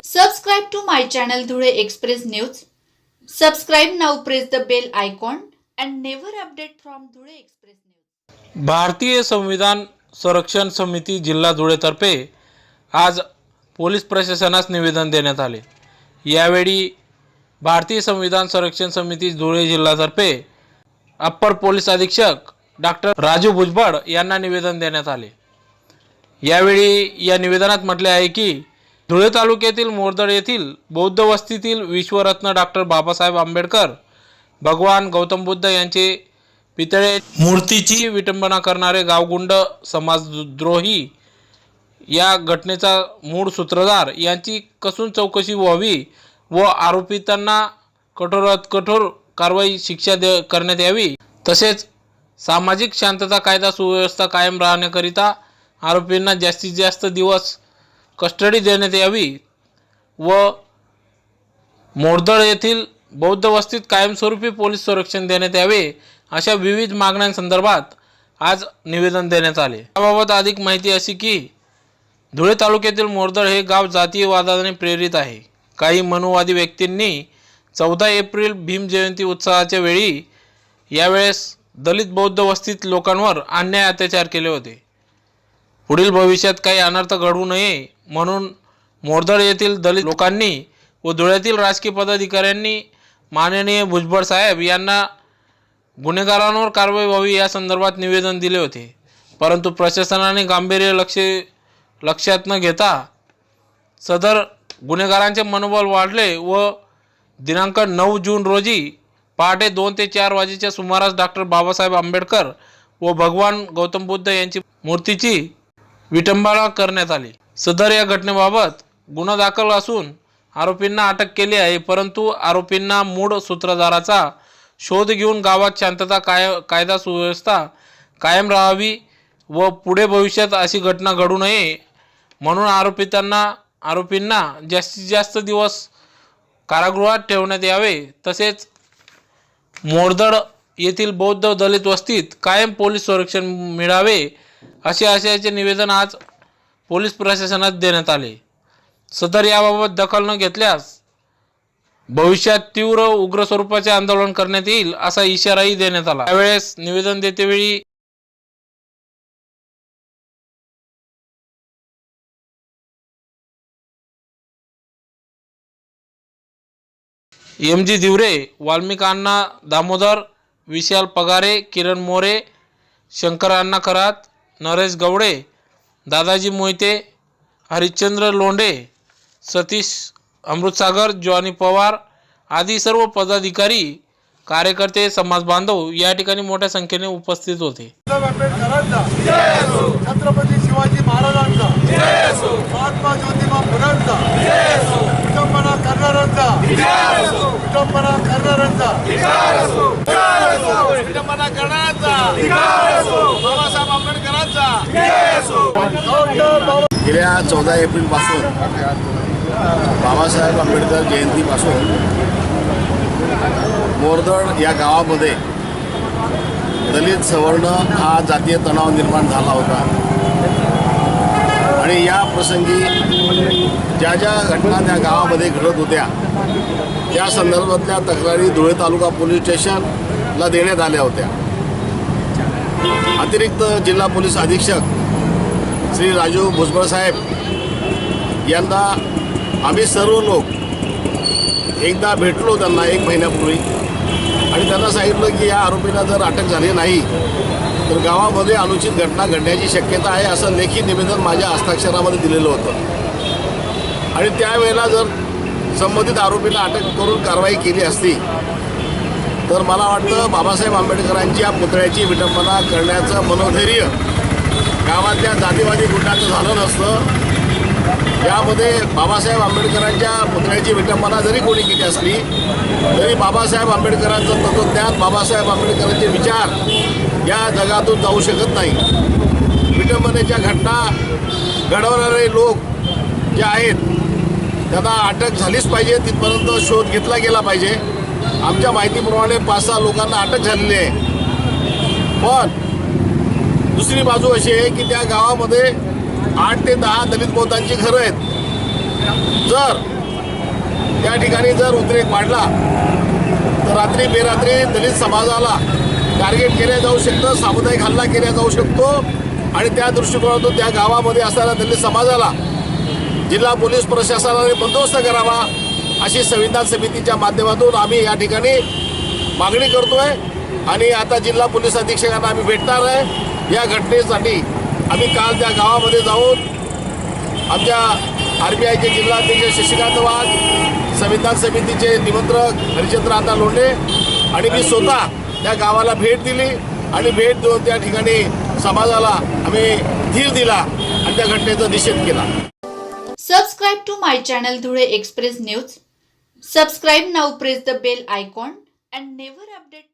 Subscribe to my channel Dhule Express News. Subscribe now, press the bell icon and never update from Dhule Express News. भारतीय संविधान संरक्षण समिती जिल्हा धुळेतर्फे आज police प्रशासनास निवेदन देण्यात आले। यावेळी भारतीय संविधान संरक्षण समिती धुळे जिल्हातर्फे अप्पर पोलीस अधीक्षक डॉक्टर राजू भुजबळ यांना निवेदन देण्यात आले। यावेळी या निवेदनात म्हटले आहे की धुळे तालुक्यातील मोरदड येथील बौद्ध वस्तीतील विश्वरत्न डॉक्टर बाबासाहेब आंबेडकर भगवान गौतम बुद्ध यांचे पितळे मूर्तीची विटंबना करणारे गावगुंड समाजद्रोही या घटनेचा मूळ सूत्रधार यांची कसून चौकशी व्हावी व आरोपितांना कठोरात कठोर कारवाई शिक्षा करण्यात यावी। तसेच सामाजिक शांतता कायदा सुव्यवस्था कायम राहण्याकरिता आरोपींना जास्तीत जास्त दिवस कस्टडी देण्यात यावी व मोरदड येथील बौद्ध वस्तीत कायमस्वरूपी पोलीस संरक्षण देण्यात यावे अशा विविध मागण्यांसंदर्भात आज निवेदन देण्यात आले। याबाबत अधिक माहिती अशी की धुळे तालुक्यातील मोरदड हे गाव जातीयवादाने प्रेरित आहे। काही मनुवादी व्यक्तींनी 14 एप्रिल भीम जयंती उत्सवाच्या वेळी यावेळेस दलित बौद्ध वस्तीत लोकांवर अन्याय अत्याचार केले होते। पुढील भविष्यात काही अनर्थ घडू नये म्हणून मोरदड येथील दलित लोकांनी व धुळ्यातील राजकीय पदाधिकाऱ्यांनी माननीय भुजबळ साहेब यांना गुन्हेगारांवर कारवाई व्हावी या संदर्भात निवेदन दिले होते, परंतु प्रशासनाने गांभीर्य लक्षात न घेता सदर गुन्हेगारांचे मनोबल वाढले व दिनांक 9 जून रोजी पहाटे 2 ते 4 वाजेच्या सुमारास डॉक्टर बाबासाहेब आंबेडकर व भगवान गौतम बुद्ध यांची मूर्तीची विटंबना करण्यात आली। सदर या घटनेबाबत गुन्हा दाखल असून आरोपींना अटक केली आहे, परंतु आरोपींना मूळ सूत्रधाराचा शोध घेऊन गावात शांतता कायदा सुव्यवस्था कायम राहावी व पुढे भविष्यात अशी घटना घडू नये म्हणून आरोपींना जास्तीत जास्त दिवस कारागृहात ठेवण्यात यावे। तसेच मोरदड येथील बौद्ध दलित वस्तीत कायम पोलीस संरक्षण मिळावे असे आशयाचे निवेदन आज पोलीस प्रशासनात देण्यात आले। सदर याबाबत दखल न घेतल्यास भविष्यात तीव्र उग्र स्वरूपाचे आंदोलन करण्यात येईल असा इशाराही देण्यात आला। त्यावेळेस निवेदन देतेवेळी एम.जी. दिवरे, वाल्मिक अण्णा दामोदर, विशाल पगारे, किरण मोरे, शंकर अण्णा खरात, नरेश गवडे, दादाजी मोहिते, हरिश्चंद्र लोंढे, सतीश अमृतसागर, जॉनी पवार आदी सर्व पदाधिकारी कार्यकर्ते समाज बांधव या ठिकाणी मोठ्या संख्येने उपस्थित होते। छत्रपती शिवाजी महाराजांचा, महात्मा ज्योतिबा फुलेंचा, विटंबना करणाऱ्यांचा, बाबासाहेब आंबेडकरांचा। गेल्या 14 एप्रिलपासून बाबासाहेब आंबेडकर जयंतीपासून मोरदड या गावामध्ये दलित सवर्ण हा जातीय तणाव निर्माण झाला होता आणि या प्रसंगी ज्या घटना त्या गावामध्ये घडत होत्या त्या संदर्भातल्या तक्रारी धुळे तालुका पोलीस स्टेशनला देण्यात आल्या होत्या। अतिरिक्त जिल्हा पोलीस अधीक्षक श्री राजू भुजबळ साहेब यांना आम्ही सर्व लोक एकदा भेटलो त्यांना 1 महिन्यापूर्वी आणि त्यांना सांगितलं की या आरोपींना जर अटक झाली नाही तर गावामध्ये अनुचित घटना घडण्याची शक्यता आहे असं लेखी निवेदन माझ्या हस्ताक्षरामध्ये दिलेलं होतं आणि त्यावेळेला जर संबंधित आरोपींना अटक करून कारवाई केली असती तर मला वाटतं बाबासाहेब आंबेडकरांच्या पुतळ्याची विटंबना करण्याचं मनोधैर्य गावातल्या जातीवादी गुंडांचं झालं नसतं। यामध्ये बाबासाहेब आंबेडकरांच्या पुतळ्याची विटंबना जरी कोणी केली असली तरी बाबासाहेब आंबेडकरांचं तत्त्वज्ञान, बाबासाहेब आंबेडकरांचे विचार या जगातून जाऊ शकत नाही। विटंबनेच्या घटना घडवणारे लोक जे आहेत त्यांना अटक झालीच पाहिजे, तिथपर्यंत शोध घेतला गेला पाहिजे। आमच्या माहितीप्रमाणे 5-6 लोकांना अटक झालेली आहे, पण दुसरी बाजू अशी आहे की त्या गावामध्ये 8 ते 10 दलित बौद्धांची घरं आहेत जर त्या ठिकाणी जर उद्रेक वाढला तर रात्री बेरात्री दलित समाजाला टार्गेट केल्या जाऊ शकतं, सामुदायिक हल्ला केला जाऊ शकतो आणि त्या दृष्टिकोनातून त्या गावामध्ये असणाऱ्या दलित समाजाला जिल्हा पोलीस प्रशासनाने बंदोबस्त करावा अशी संविधान समितीच्या माध्यमातून आम्ही या ठिकाणी मागणी करतोय आणि आता जिल्हा पोलीस अधीक्षकांना आम्ही भेटणार आहे। या घटनेसाठी आम्ही काल त्या गावामध्ये जाऊन आमच्या RBIचे जिल्हाध्यक्ष शशिकांत वाघ, संविधान समितीचे निमंत्रक हरिचंद्र लोंढे आणि मी स्वतः त्या गावाला भेट दिली आणि भेट देऊन त्या ठिकाणी समाजाला आम्ही धीर दिला आणि त्या घटनेचा निषेध केला। Subscribe to my channel Dhule Express News. Subscribe now, press the bell icon and never update